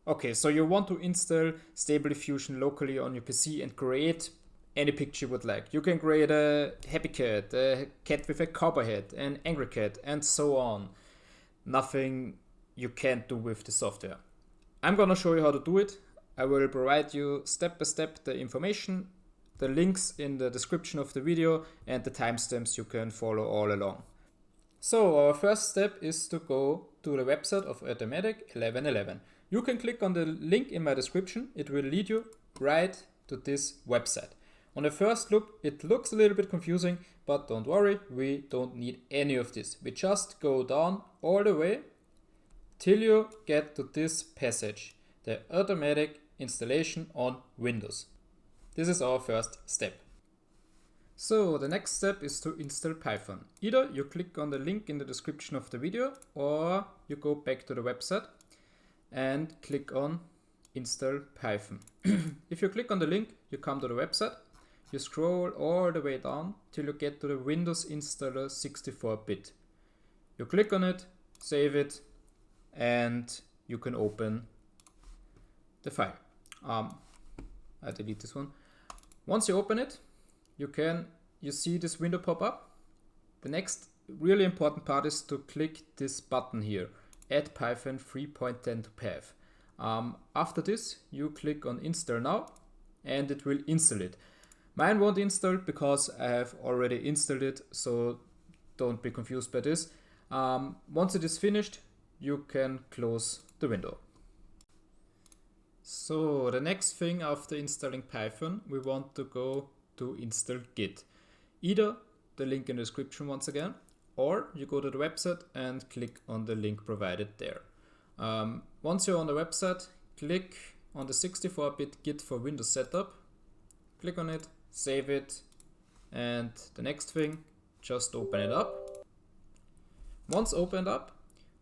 Okay, so you want to install Stable Diffusion locally on your PC and create any picture you would like. You can create a happy cat, a cat with a cowboy hat, an angry cat, and so on. Nothing you can't do with the software. I'm gonna show you how to do it. I will provide you step by step the information, the links in the description of the video, and the timestamps you can follow all along. So our first step is to go to the website of automatic1111. You can click on the link in my description. It will lead you right to this website. On the first look, it looks a little bit confusing, but don't worry, we don't need any of this. We just go down all the way till you get to this passage, the automatic installation on Windows. This is our first step. So the next step is to install Python. Either you click on the link in the description of the video, or you go back to the website and click on install Python. If you click on the link, you come to the website, you scroll all the way down till you get to the Windows installer 64-bit. You click on it, save it, and you can open the file. I delete this one. Once you open it, you see this window pop up. The next really important part is to click this button here, add Python 3.10 to path. After this, you click on install now and it will install it. Mine won't install because I have already installed it, so don't be confused by this. Once it is finished, you can close the window. So the next thing after installing Python, we want to go to install Git. Either the link in the description once again, or you go to the website and click on the link provided there. Once you're on the website, click on the 64-bit Git for Windows setup, click on it, save it, and the next thing, just open it up. Once opened up,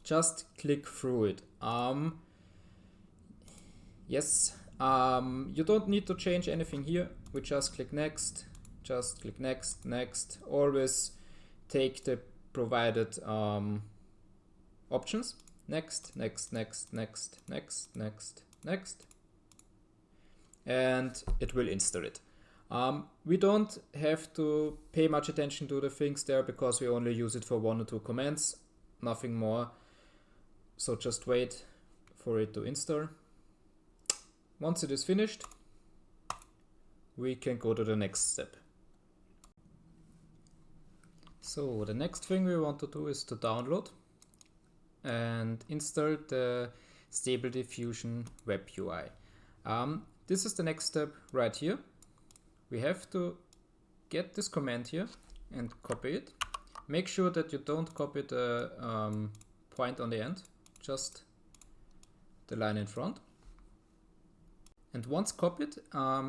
just click through it. Yes, you don't need to change anything here. We just click next, next. Always take the provided options. Next. And it will install it. We don't have to pay much attention to the things there because we only use it for 1 or 2 commands, nothing more. So just wait for it to install. Once it is finished, we can go to the next step. So the next thing we want to do is to download and install the Stable Diffusion web UI. This is the next step right here. We have to get this command here and copy it. Make sure that you don't copy the point on the end, just the line in front. And once copied,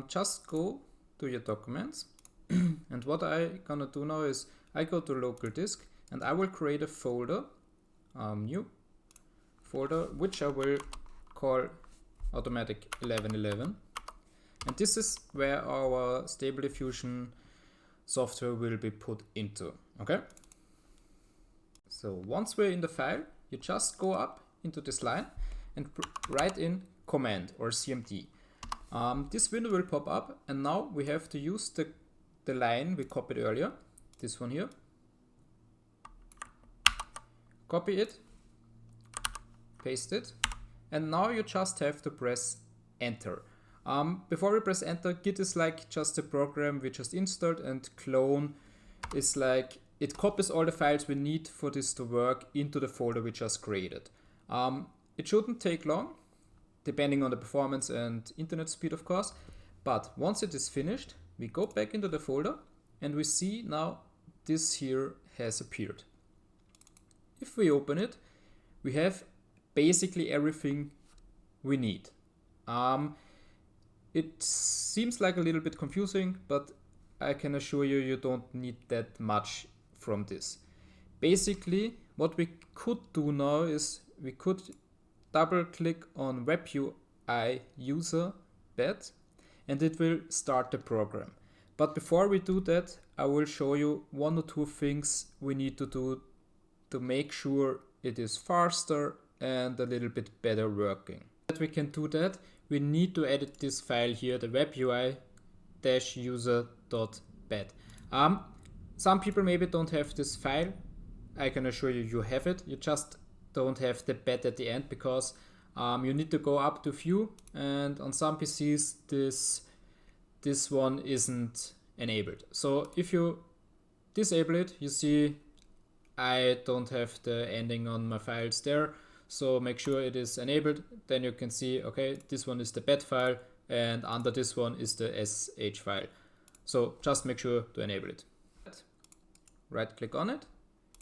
just go to your documents. And what I'm gonna do now is I go to local disk and I will create a folder, new folder, which I will call automatic1111. And this is where our Stable Diffusion software will be put into, okay? So once we're in the file, you just go up into this line and write in command or CMD. This window will pop up and now we have to use the line we copied earlier, this one here. Copy it, paste it, and now you just have to press enter. Before we press enter, Git is like just a program we just installed, and clone is like it copies all the files we need for this to work into the folder we just created. It shouldn't take long, depending on the performance and internet speed of course, but once it is finished, we go back into the folder and we see now this here has appeared. If we open it, we have basically everything we need. It seems like a little bit confusing, but I can assure you, you don't need that much from this. Basically, what we could do now is we could double click on Web UI user bed and it will start the program. But before we do that, I will show you 1 or 2 things we need to do to make sure it is faster and a little bit better working. That we can do that, we need to edit this file here, the web UI-user.bat. Some people maybe don't have this file. I can assure you, you have it. You just don't have the bat at the end because you need to go up to view, and on some PCs this one isn't enabled. So if you disable it, you see I don't have the ending on my files there. So make sure it is enabled. Then you can see, okay, this one is the bat file and under this one is the sh file. So just make sure to enable it. Right click on it,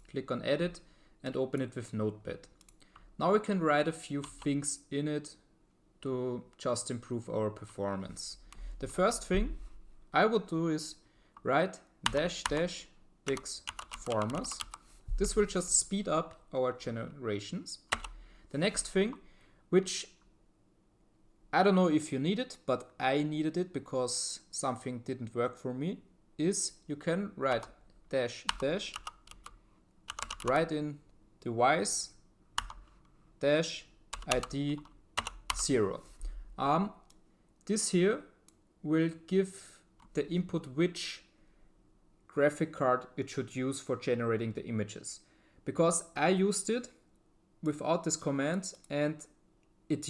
click on edit and open it with Notepad. Now we can write a few things in it to just improve our performance. The first thing I would do is write --x formers. This will just speed up our generations. The next thing, which I don't know if you need it, but I needed it because something didn't work for me, is you can write --, write in device -id 0. This here will give the input which graphic card it should use for generating the images. Because I used it without this command and it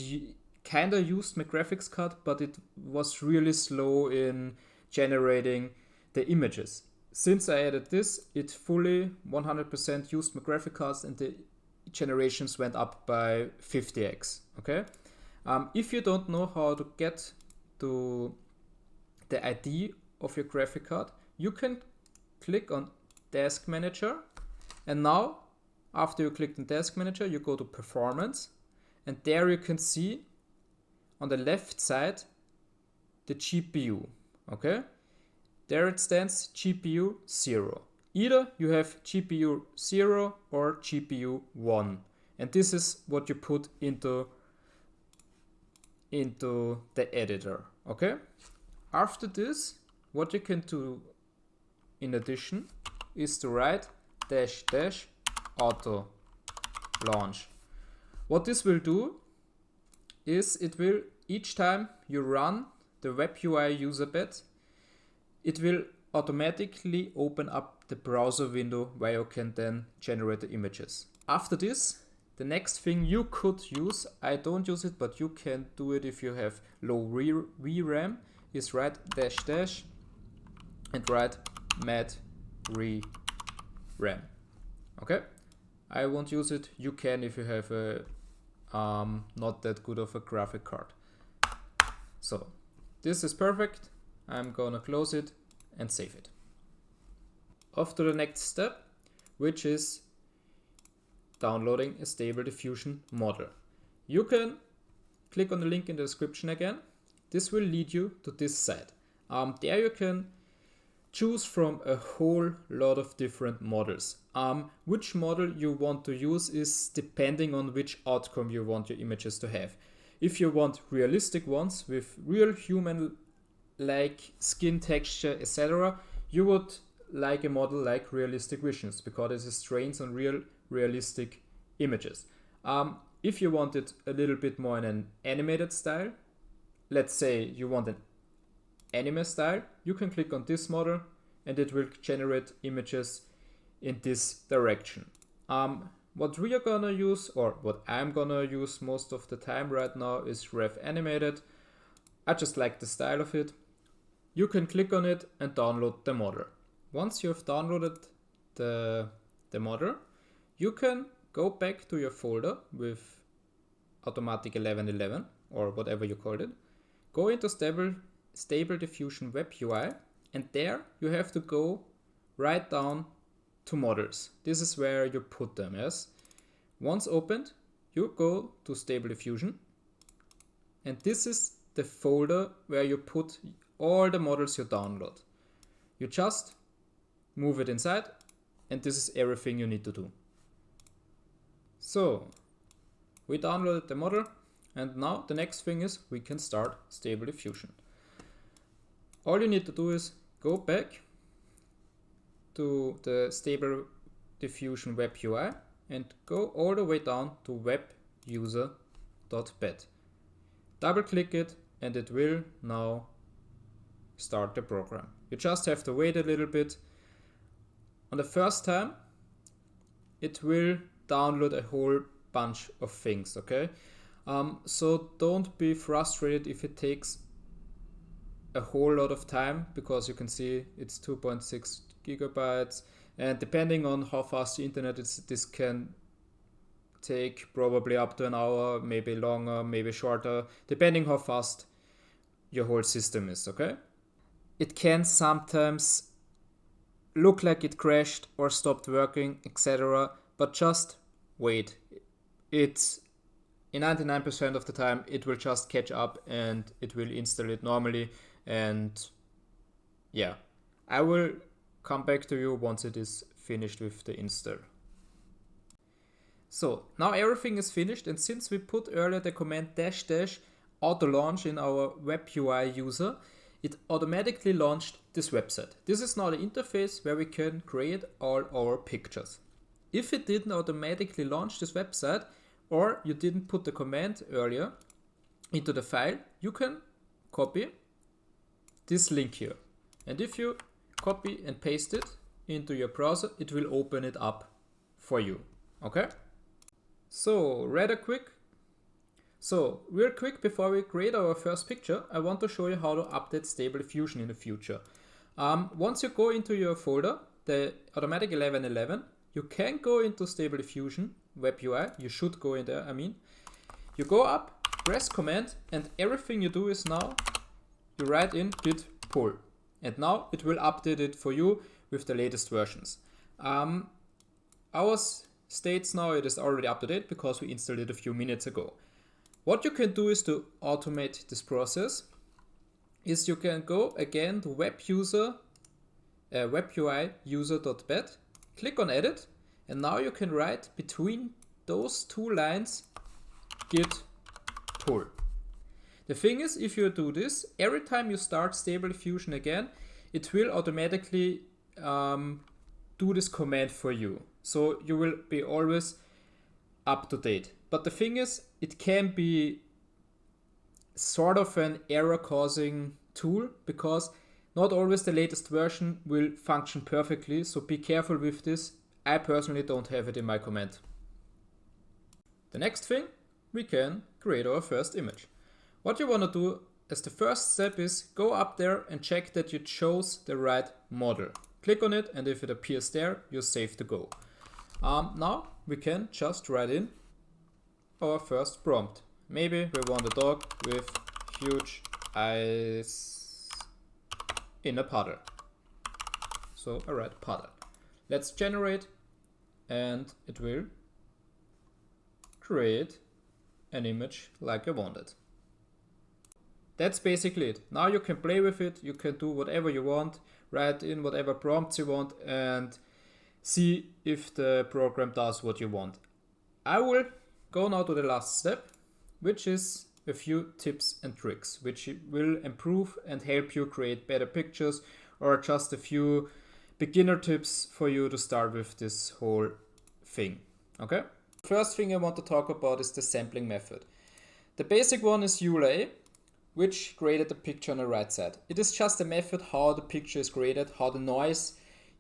kinda used my graphics card, but it was really slow in generating the images. Since I added this, it fully 100% used my graphic cards and the generations went up by 50x. Okay. If you don't know how to get to the ID of your graphic card, you can click on Task Manager, and now after you click on Task Manager, you go to Performance, and there you can see on the left side the GPU. Okay, there it stands GPU 0. Either you have GPU 0 or GPU 1, and this is what you put into the editor. Okay, after this, what you can do in addition is to write --, auto launch. What this will do is it will, each time you run the web UI user bat, it will automatically open up the browser window where you can then generate the images. After this, the next thing you could use, I don't use it, but you can do it if you have low VRAM, is write --, and write mad RAM. Okay, I won't use it. You can if you have a not that good of a graphic card. So this is perfect. I'm gonna close it and save it. Off to the next step, which is downloading a Stable Diffusion model. You can click on the link in the description again. This will lead you to this site. There you can choose from a whole lot of different models. Which model you want to use is depending on which outcome you want your images to have. If you want realistic ones with real human-like skin texture, etc., you would like a model like Realistic Visions because it trains on realistic images. If you want it a little bit more in an animated style, let's say you want an anime style, you can click on this model and it will generate images in this direction. What we are gonna use, or what I'm gonna use most of the time right now, is Rev Animated. I just like the style of it. You can click on it and download the model. Once you have downloaded the model, you can go back to your folder with automatic1111 or whatever you called it. Go into Stable Diffusion Web UI, and there you have to go right down to models. This is where you put them, yes? Once opened, you go to Stable Diffusion, and this is the folder where you put all the models you download. You just move it inside, and this is everything you need to do. So, we downloaded the model, and now the next thing is we can start Stable Diffusion. All you need to do is go back to the Stable Diffusion Web UI and go all the way down to webuser.bat. double click it, and it will now start the program. You just have to wait a little bit. On the first time, it will download a whole bunch of things, okay? So don't be frustrated if it takes a whole lot of time, because you can see it's 2.6 gigabytes, and depending on how fast the internet is, this can take probably up to an hour, maybe longer, maybe shorter, depending how fast your whole system is, okay? It can sometimes look like it crashed or stopped working, etc., but just wait. It's in 99% of the time it will just catch up and it will install it normally. And yeah, I will come back to you once it is finished with the install. So now everything is finished, and since we put earlier the command -- auto launch in our web UI user, it automatically launched this website. This is now the interface where we can create all our pictures. If it didn't automatically launch this website, or you didn't put the command earlier into the file, you can copy this link here. And if you copy and paste it into your browser, it will open it up for you. Okay? So real quick before we create our first picture, I want to show you how to update Stable Diffusion in the future. Once you go into your folder, the automatic1111, you can go into Stable Diffusion web UI. You should go in there, You go up, press command, and everything you do is now you write in git pull. And now it will update it for you with the latest versions. Ours states now it is already up to date because we installed it a few minutes ago. What you can do is to automate this process. Is you can go again to web UI user.bat, click on edit, and now you can write between those two lines git pull. The thing is, if you do this, every time you start Stable Diffusion again, it will automatically do this command for you. So you will be always up to date. But the thing is, it can be sort of an error causing tool, because not always the latest version will function perfectly. So be careful with this. I personally don't have it in my command. The next thing, we can create our first image. What you want to do as the first step is go up there and check that you chose the right model. Click on it, and if it appears there, you're safe to go. Now we can just write in our first prompt. Maybe we want a dog with huge eyes in a puddle. So I write puddle. Let's generate, and it will create an image like I wanted. That's basically it. Now you can play with it, you can do whatever you want, write in whatever prompts you want, and see if the program does what you want. I will go now to the last step, which is a few tips and tricks, which will improve and help you create better pictures, or just a few beginner tips for you to start with this whole thing. Okay? First thing I want to talk about is the sampling method. The basic one is ULA, which created the picture on the right side. It is just a method how the picture is created, how the noise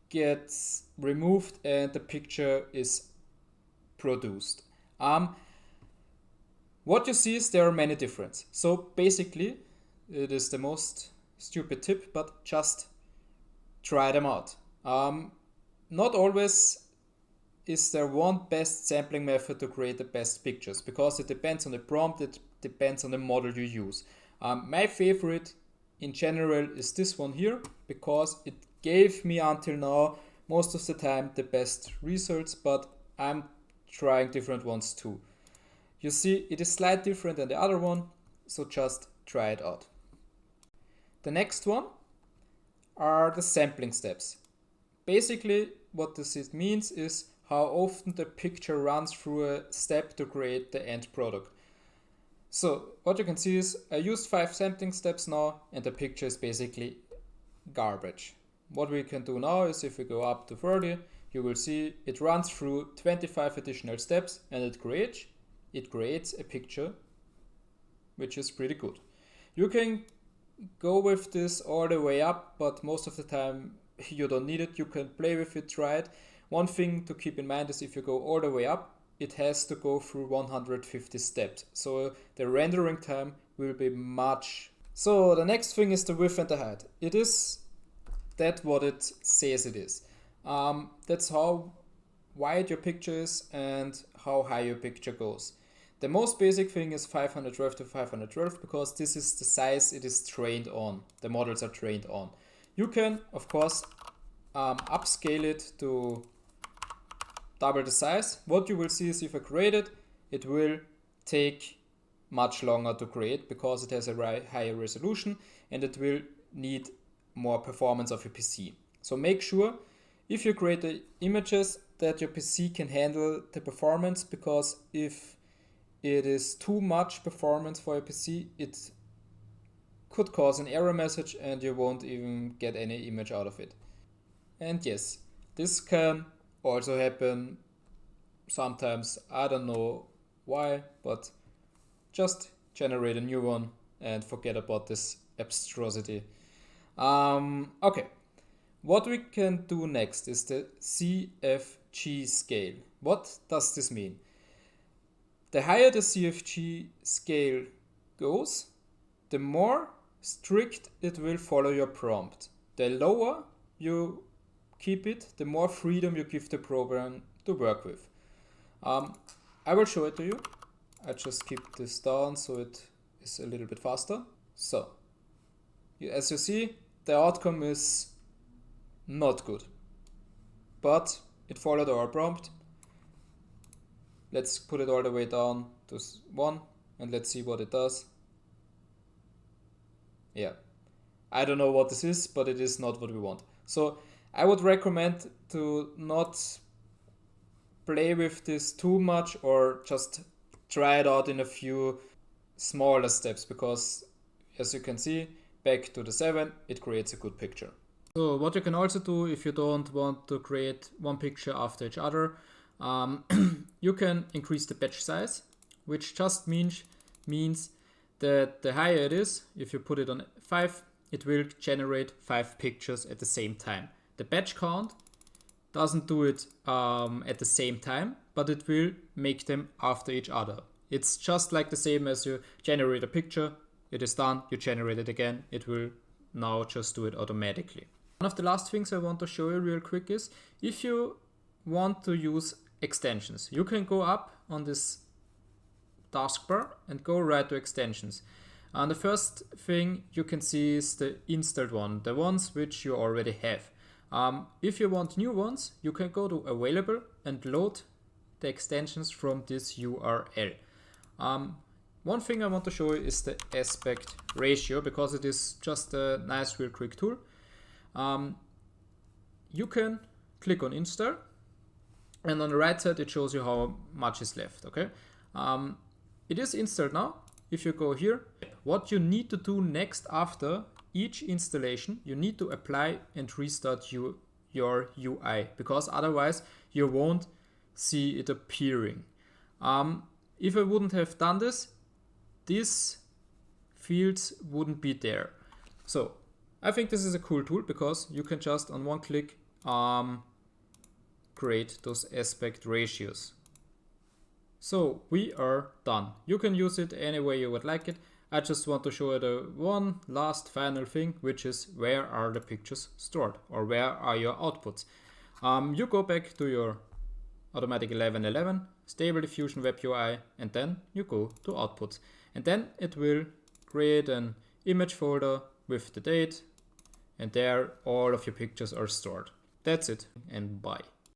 gets removed and the picture is produced. What you see is there are many differences. So basically, it is the most stupid tip, but just try them out. Not always is there one best sampling method to create the best pictures, because it depends on the prompt, it depends on the model you use. My favorite in general is this one here, because it gave me until now most of the time the best results, but I'm trying different ones too. You see, it is slightly different than the other one, so just try it out. The next one are the sampling steps. Basically, what this means is how often the picture runs through a step to create the end product. So what you can see is I used 5 sampling steps now, and the picture is basically garbage. What we can do now is if we go up to 30, you will see it runs through 25 additional steps, and it creates a picture which is pretty good. You can go with this all the way up, but most of the time you don't need it. You can play with it, try it. One thing to keep in mind is if you go all the way up, it has to go through 150 steps. So the rendering time will be much. So the next thing is the width and the height. It is that what it says it is. That's how wide your picture is and how high your picture goes. The most basic thing is 512 to 512 because this is the size it is trained on. The models are trained on. You can, of course, upscale it to double the size. What you will see is if I create it, it will take much longer to create because it has a higher resolution and it will need more performance of your PC. So make sure if you create the images that your PC can handle the performance, because if it is too much performance for your PC, it could cause an error message and you won't even get any image out of it. And yes, this can also happen sometimes. I don't know why, but just generate a new one and forget about this abstrosity. Okay, what we can do next is the CFG scale. What does this mean? The higher the CFG scale goes, the more strict it will follow your prompt. The lower you keep it, the more freedom you give the program to work with. I will show it to you. I just keep this down so it is a little bit faster. So, as you see, the outcome is not good, but it followed our prompt. Let's put it all the way down to 1 and let's see what it does. Yeah, I don't know what this is, but it is not what we want. So I would recommend to not play with this too much or just try it out in a few smaller steps, because as you can see, back to the 7, it creates a good picture. So what you can also do if you don't want to create one picture after each other, you can increase the batch size, which just means that the higher it is, if you put it on 5, it will generate 5 pictures at the same time. The batch count doesn't do it at the same time, but it will make them after each other. It's just like the same as you generate a picture, it is done, you generate it again, it will now just do it automatically. One of the last things I want to show you real quick is if you want to use extensions, you can go up on this taskbar and go right to extensions. And the first thing you can see is the installed one, the ones which you already have. If you want new ones, you can go to available and load the extensions from this URL. One thing I want to show you is the aspect ratio, because it is just a nice real quick tool. You can click on install, and on the right side it shows you how much is left. Okay, it is installed now. If you go here, what you need to do next after each installation, you need to apply and restart your UI, because otherwise you won't see it appearing. If I wouldn't have done this, these fields wouldn't be there. So I think this is a cool tool because you can just on one click create those aspect ratios. So we are done. You can use it any way you would like it. I just want to show you the one last final thing, which is where are the pictures stored, or where are your outputs. You go back to your automatic1111 Stable Diffusion Web UI, and then you go to outputs, and then it will create an image folder with the date, and there all of your pictures are stored. That's it, and bye.